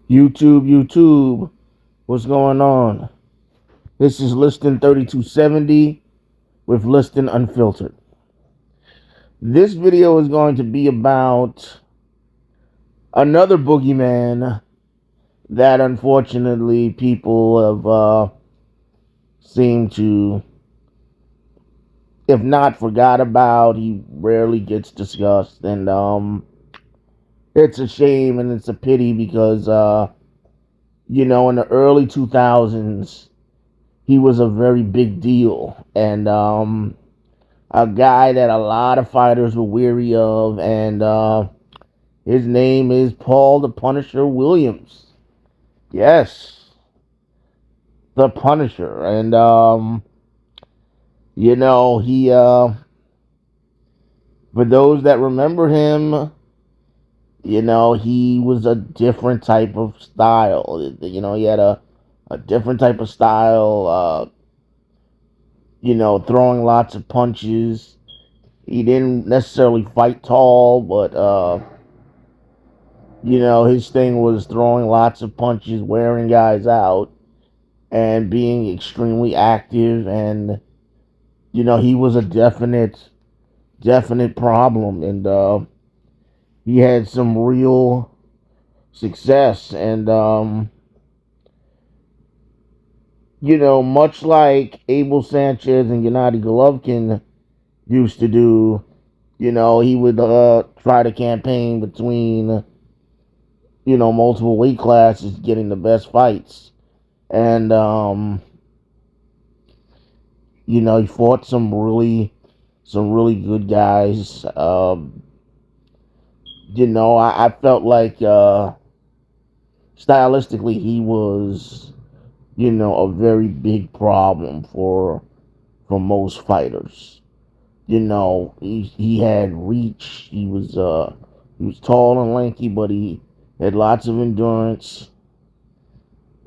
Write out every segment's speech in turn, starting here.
YouTube, what's going on? This is Liston 3270 with Liston Unfiltered. This video is going to be about another boogeyman that unfortunately people have seemed to, if not forgot about, he rarely gets discussed. And it's a shame and it's a pity because, in the early 2000s, he was a very big deal, and a guy that a lot of fighters were weary of, and his name is Paul the Punisher Williams. Yes, the Punisher. And he for those that remember him, he was a different type of style. He had a different type of style, throwing lots of punches. He didn't necessarily fight tall, but, his thing was throwing lots of punches, wearing guys out, and being extremely active. And, he was a definite problem. And he had some real success. And, much like Abel Sanchez and Gennady Golovkin used to do, he would try to campaign between, multiple weight classes, getting the best fights. And, he fought some really good guys. I felt like stylistically he was, a very big problem for most fighters. He had reach. He was tall and lanky, but he had lots of endurance,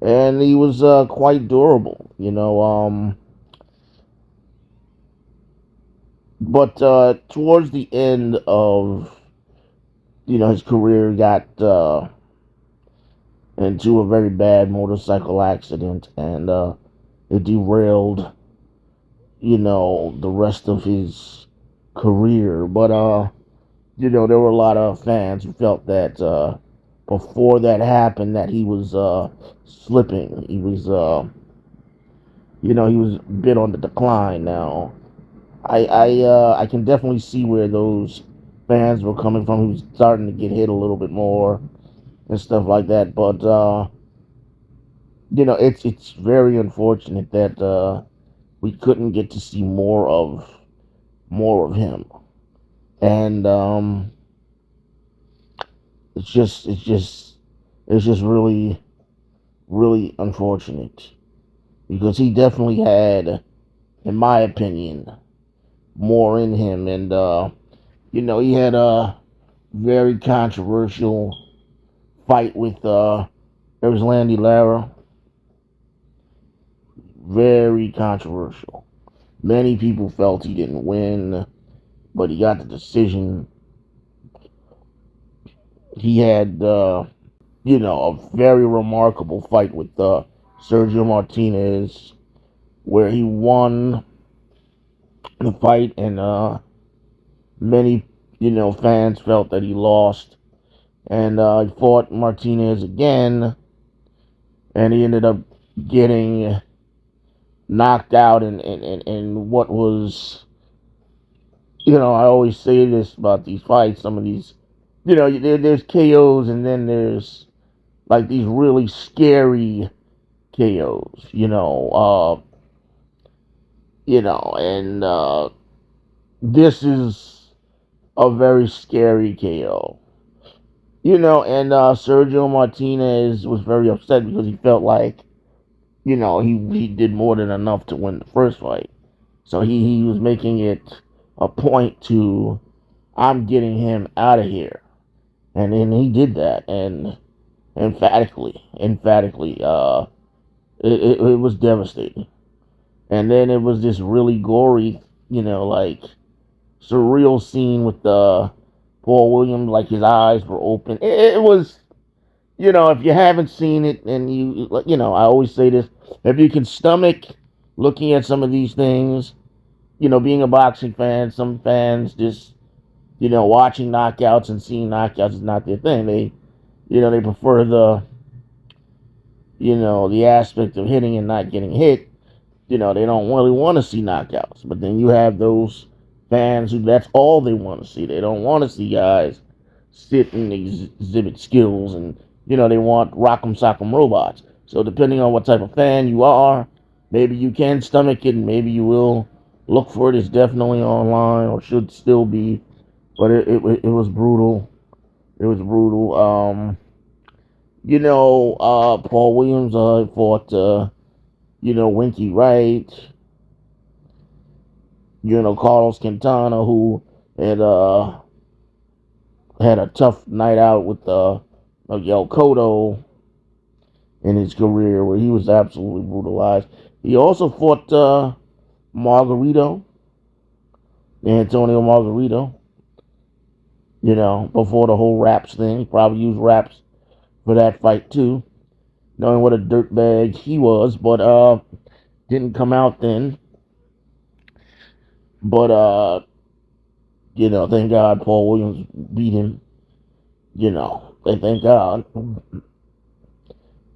and he was quite durable. But towards the end of his career, got into a very bad motorcycle accident, and it derailed the rest of his career. But there were a lot of fans who felt that before that happened, that he was slipping. He was he was a bit on the decline. Now I can definitely see where those fans were coming from. He was starting to get hit a little bit more and stuff like that. But it's very unfortunate that we couldn't get to see more of him. And it's just really unfortunate, because he definitely had, in my opinion, more in him. And he had a very controversial fight with Erislandy Lara. Very controversial. Many people felt he didn't win, but he got the decision. He had, a very remarkable fight with Sergio Martinez, where he won the fight, and many, fans felt that he lost. And he fought Martinez again, and he ended up getting knocked out in what was, I always say this about these fights. Some of these, there's KOs, and then there's like these really scary KOs, and this is a very scary KO. And Sergio Martinez was very upset because he felt like, he did more than enough to win the first fight. So he was making it a point to, I'm getting him out of here. And then he did that, and emphatically, it was devastating. And then it was this really gory, like surreal scene with Paul Williams, like his eyes were open. It if you haven't seen it, and I always say this: if you can stomach looking at some of these things, being a boxing fan, some fans just, watching knockouts and seeing knockouts is not their thing. They prefer the aspect of hitting and not getting hit. They don't really want to see knockouts. But then you have those fans who that's all they want to see. They don't want to see guys sit and exhibit skills, and they want rock'em sock'em robots. So depending on what type of fan you are, maybe you can stomach it, and maybe you will look for it. It's definitely online, or should still be. But it was brutal. It was brutal. Paul Williams fought Winky Wright. Carlos Quintana, who had a tough night out with Miguel Cotto in his career, where he was absolutely brutalized. He also fought Margarito, Antonio Margarito. Before the whole raps thing, he probably used raps for that fight too, knowing what a dirtbag he was, but didn't come out then. But thank God Paul Williams beat him. Thank God.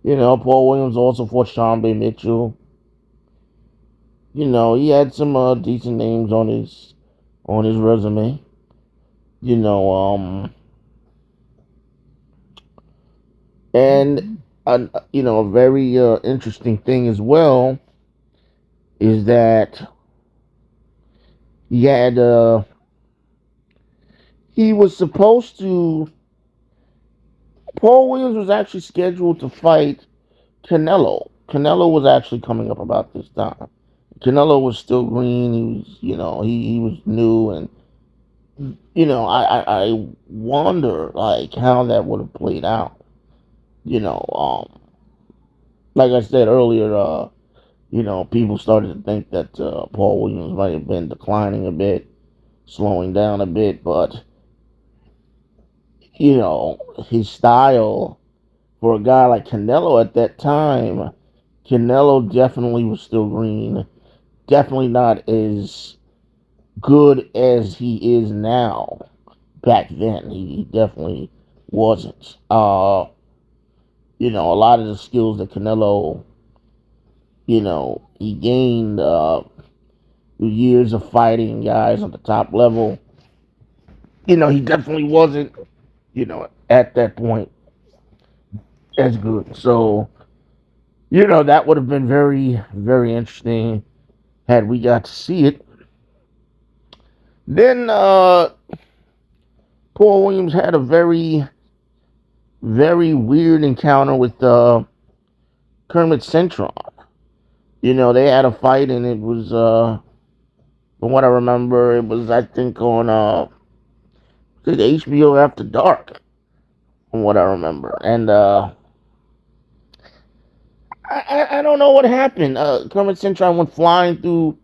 Paul Williams also fought Sean Bay Mitchell. He had some decent names on his resume. And a very interesting thing as well is that he was supposed to. Paul Williams was actually scheduled to fight Canelo. Canelo was actually coming up about this time. Canelo was still green. He was new, and I wonder like how that would have played out. Like I said earlier, people started to think that Paul Williams might have been declining a bit, slowing down a bit, but his style for a guy like Canelo at that time, Canelo definitely was still green. Definitely not as good as he is now. Back then, he definitely wasn't. A lot of the skills that Canelo, he gained through years of fighting guys at the top level. He definitely wasn't, at that point as good. So, that would have been very, very interesting had we got to see it. Then Paul Williams had a very, very weird encounter with Kermit Cintron. They had a fight, and it was, from what I remember, it was, I think, on HBO After Dark, from what I remember. And I don't know what happened. Kermit Cintron went flying through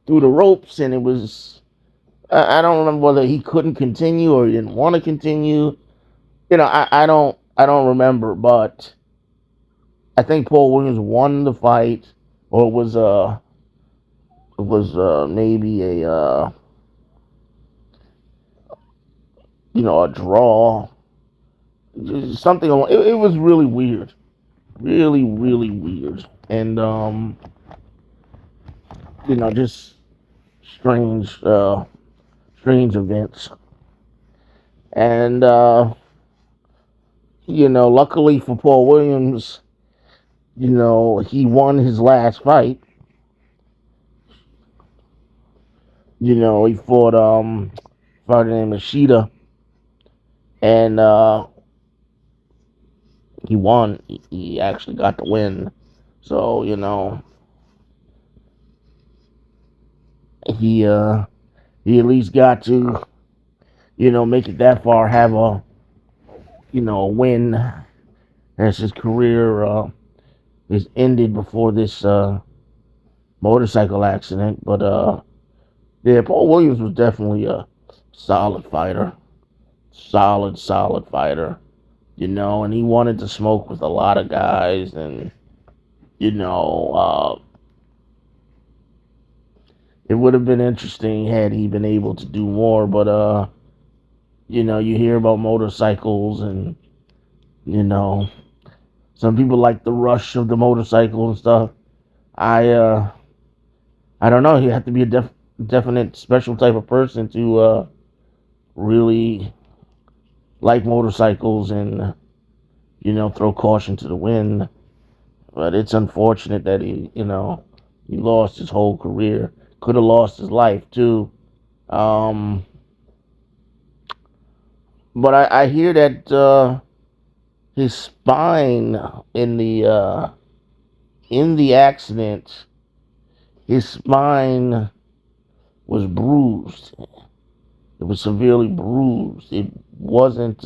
the ropes, and it was, I don't remember whether he couldn't continue or he didn't want to continue. I don't remember, but I think Paul Williams won the fight, or it was maybe a draw, something. It was really weird, really, really weird, and just strange, strange events. And luckily for Paul Williams, he won his last fight. He fought fighter named Ishida, and he won. He actually got the win. So he at least got to make it that far, have a win, as his career is ended before this motorcycle accident. But yeah, Paul Williams was definitely a solid fighter. Solid fighter. and he wanted to smoke with a lot of guys, and it would have been interesting had he been able to do more, but you hear about motorcycles, and some people like the rush of the motorcycle and stuff. I don't know. You have to be a definite special type of person to really like motorcycles and throw caution to the wind. But it's unfortunate that he lost his whole career. Could have lost his life too. Um, but I hear that his spine in the accident, his spine was bruised. It was severely bruised. It wasn't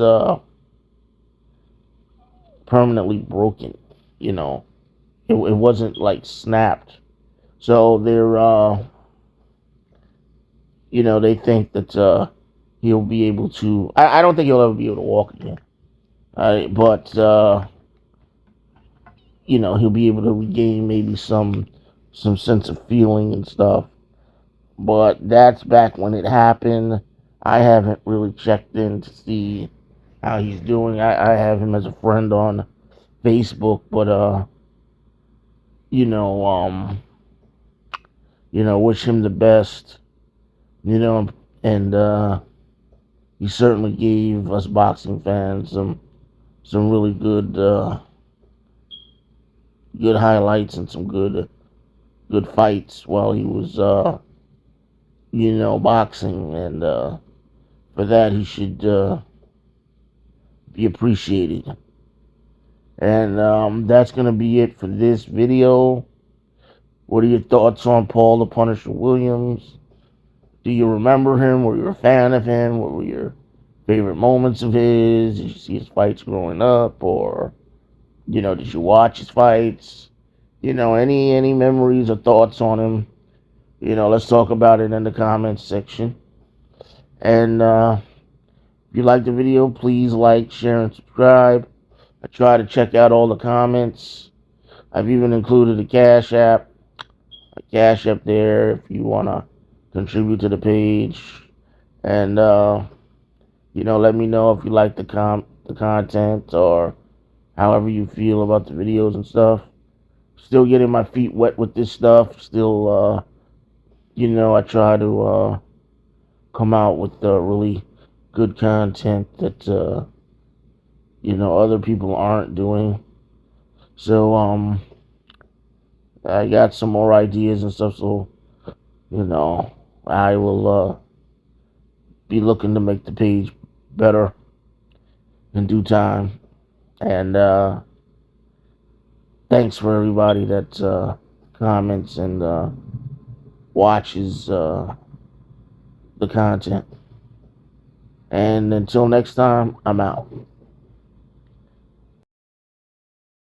permanently broken. It wasn't like snapped. So they think that he'll be able to. I don't think he'll ever be able to walk again. But he'll be able to regain maybe some sense of feeling and stuff. But that's back when it happened. I haven't really checked in to see how he's doing. I have him as a friend on Facebook, but wish him the best. And he certainly gave us boxing fans some really good highlights and some good fights while he was boxing, and for that he should be appreciated. And that's gonna be it for this video. What are your thoughts on Paul the Punisher Williams? Do you remember him? Were you a fan of him? What were your favorite moments of his? Did you see his fights growing up, or did you watch his fights? Any memories or thoughts on him? Let's talk about it in the comments section. And if you like the video, please like, share, and subscribe. I try to check out all the comments. I've even included a Cash App there if you want to contribute to the page. And let me know if you like the content, or however you feel about the videos and stuff. Still getting my feet wet with this stuff. Still, I try to come out with really good content that other people aren't doing. So I got some more ideas and stuff. So I will be looking to make the page better in due time. And thanks for everybody that comments and watches the content. And until next time, I'm out.